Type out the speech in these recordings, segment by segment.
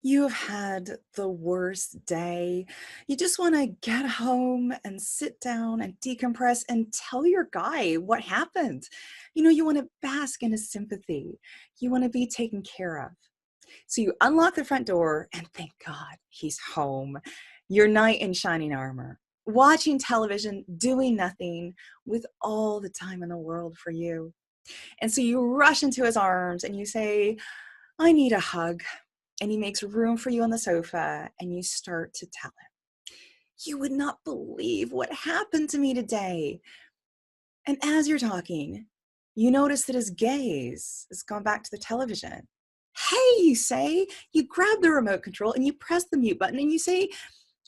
You've had the worst day. You just want to get home and sit down and decompress and tell your guy what happened. You want to bask in his sympathy. You want to be taken care of. So you unlock the front door and thank God he's home. Your knight in shining armor, watching television, doing nothing with all the time in the world for you. And so you rush into his arms and you say, I need a hug. And he makes room for you on the sofa and you start to tell him, you would not believe what happened to me today. And as you're talking, you notice that his gaze has gone back to the television. Hey, you say, you grab the remote control and you press the mute button and you say,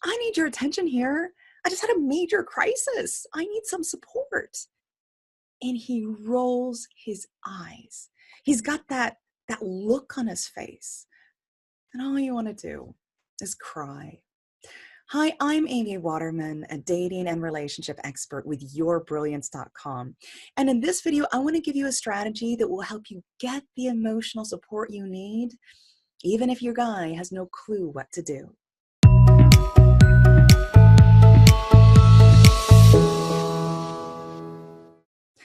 I need your attention here. I just had a major crisis. I need some support. And he rolls his eyes. He's got that look on his face. And all you want to do is cry. Hi, I'm Amy Waterman, a dating and relationship expert with yourbrilliance.com. And in this video, I want to give you a strategy that will help you get the emotional support you need, even if your guy has no clue what to do.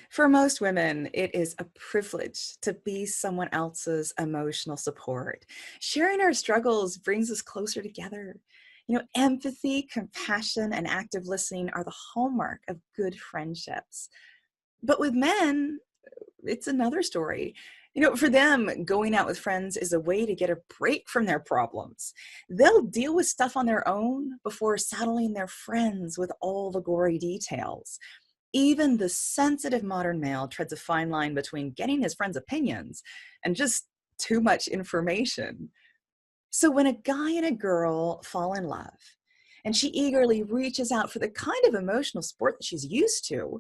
For most women, it is a privilege to be someone else's emotional support. Sharing our struggles brings us closer together. Empathy, compassion, and active listening are the hallmark of good friendships. But with men, it's another story. For them, going out with friends is a way to get a break from their problems. They'll deal with stuff on their own before saddling their friends with all the gory details. Even the sensitive modern male treads a fine line between getting his friends' opinions and just too much information. So when a guy and a girl fall in love and she eagerly reaches out for the kind of emotional support that she's used to,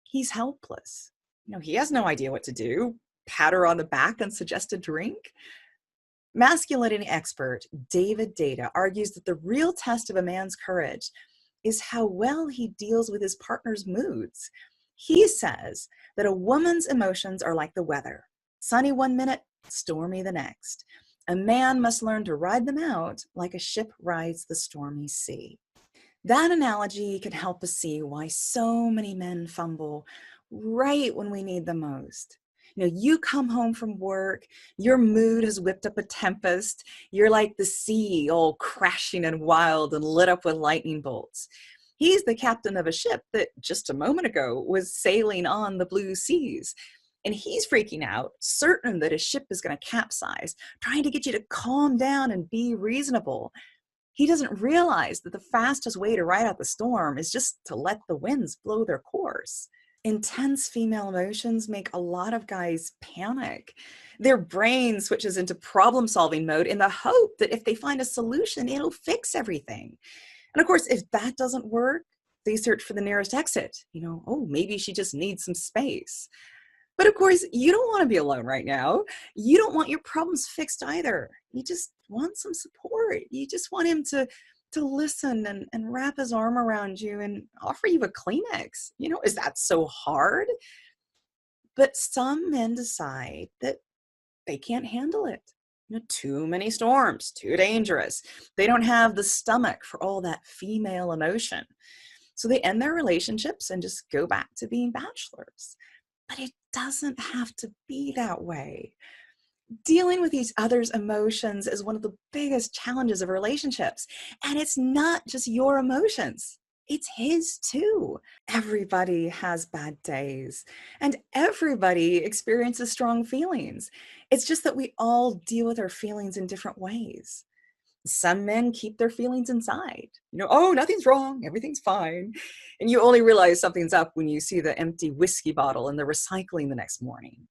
he's helpless. He has no idea what to do. Pat her on the back and suggest a drink. Masculinity expert David Data argues that the real test of a man's courage is how well he deals with his partner's moods. He says that a woman's emotions are like the weather. Sunny one minute, stormy the next. A man must learn to ride them out like a ship rides the stormy sea. That analogy can help us see why so many men fumble right when we need them most. You come home from work, your mood has whipped up a tempest. You're like the sea, all crashing and wild and lit up with lightning bolts. He's the captain of a ship that just a moment ago was sailing on the blue seas. And he's freaking out, certain that his ship is going to capsize, trying to get you to calm down and be reasonable. He doesn't realize that the fastest way to ride out the storm is just to let the winds blow their course. Intense female emotions make a lot of guys panic. Their brain switches into problem-solving mode in the hope that if they find a solution, it'll fix everything. And of course, if that doesn't work, they search for the nearest exit. Oh, maybe she just needs some space. But of course, you don't want to be alone right now. You don't want your problems fixed either. You just want some support. You just want him to listen and wrap his arm around you and offer you a Kleenex. Is that so hard? But some men decide that they can't handle it. Too many storms, too dangerous. They don't have the stomach for all that female emotion. So they end their relationships and just go back to being bachelors. But it doesn't have to be that way. Dealing with each other's emotions is one of the biggest challenges of relationships. And it's not just your emotions. It's his too. Everybody has bad days and everybody experiences strong feelings. It's just that we all deal with our feelings in different ways. Some men keep their feelings inside. Oh, nothing's wrong, everything's fine. And you only realize something's up when you see the empty whiskey bottle in the recycling the next morning.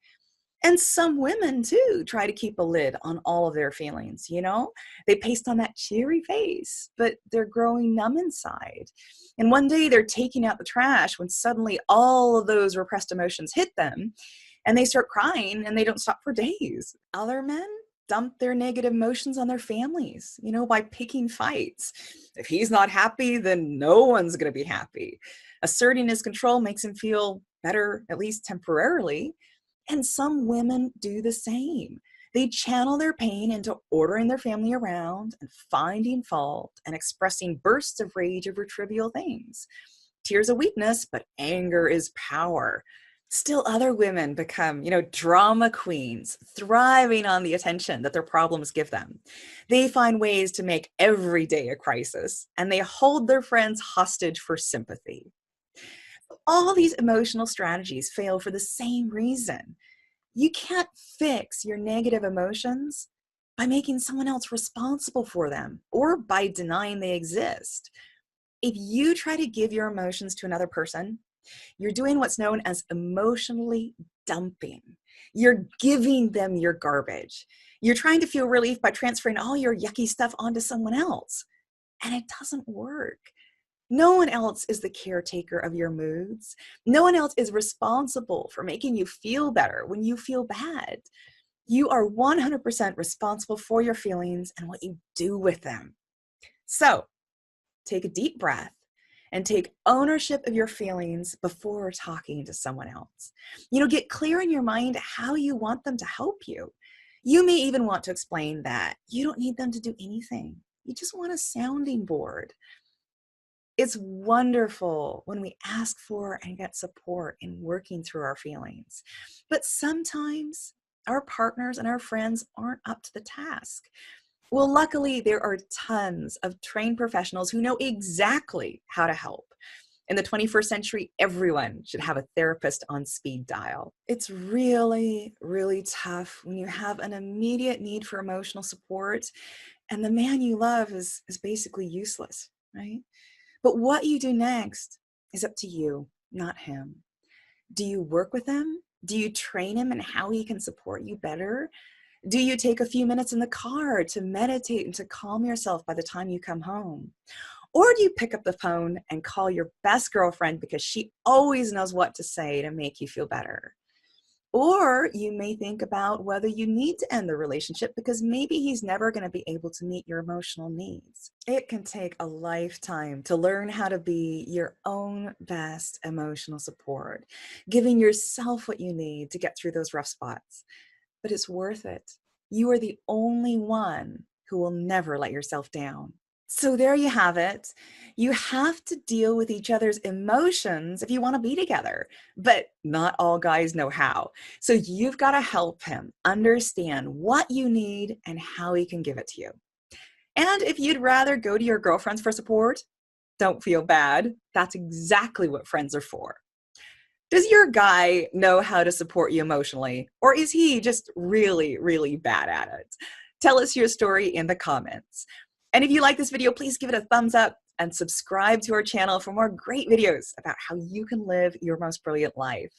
And some women, too, try to keep a lid on all of their feelings, They paste on that cheery face, but they're growing numb inside. And one day they're taking out the trash when suddenly all of those repressed emotions hit them, and they start crying, and they don't stop for days. Other men dump their negative emotions on their families, by picking fights. If he's not happy, then no one's going to be happy. Asserting his control makes him feel better, at least temporarily. And some women do the same. They channel their pain into ordering their family around and finding fault and expressing bursts of rage over trivial things. Tears of weakness, but anger is power. Still, other women become, drama queens, thriving on the attention that their problems give them. They find ways to make every day a crisis, and they hold their friends hostage for sympathy. All these emotional strategies fail for the same reason. You can't fix your negative emotions by making someone else responsible for them or by denying they exist. If you try to give your emotions to another person, you're doing what's known as emotionally dumping. You're giving them your garbage. You're trying to feel relief by transferring all your yucky stuff onto someone else. And it doesn't work. No one else is the caretaker of your moods. No one else is responsible for making you feel better when you feel bad. You are 100% responsible for your feelings and what you do with them. So take a deep breath and take ownership of your feelings before talking to someone else. Get clear in your mind how you want them to help you. You may even want to explain that you don't need them to do anything. You just want a sounding board. It's wonderful when we ask for and get support in working through our feelings. But sometimes our partners and our friends aren't up to the task. Well, luckily, there are tons of trained professionals who know exactly how to help. In the 21st century, everyone should have a therapist on speed dial. It's really, really tough when you have an immediate need for emotional support and the man you love is basically useless, right? But what you do next is up to you, not him. Do you work with him? Do you train him in how he can support you better? Do you take a few minutes in the car to meditate and to calm yourself by the time you come home? Or do you pick up the phone and call your best girlfriend because she always knows what to say to make you feel better? Or you may think about whether you need to end the relationship because maybe he's never going to be able to meet your emotional needs. It can take a lifetime to learn how to be your own best emotional support, giving yourself what you need to get through those rough spots. But it's worth it. You are the only one who will never let yourself down. So there you have it. You have to deal with each other's emotions if you want to be together, but not all guys know how. So you've got to help him understand what you need and how he can give it to you. And if you'd rather go to your girlfriends for support, don't feel bad. That's exactly what friends are for. Does your guy know how to support you emotionally, or is he just really, really bad at it? Tell us your story in the comments. And if you like this video, please give it a thumbs up and subscribe to our channel for more great videos about how you can live your most brilliant life.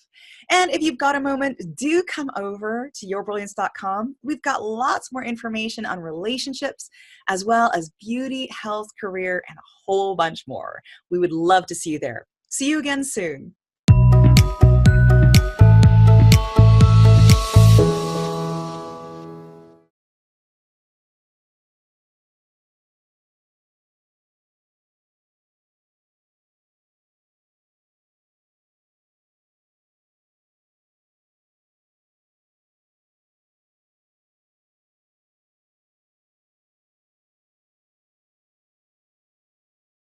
And if you've got a moment, do come over to yourbrilliance.com. We've got lots more information on relationships, as well as beauty, health, career, and a whole bunch more. We would love to see you there. See you again soon.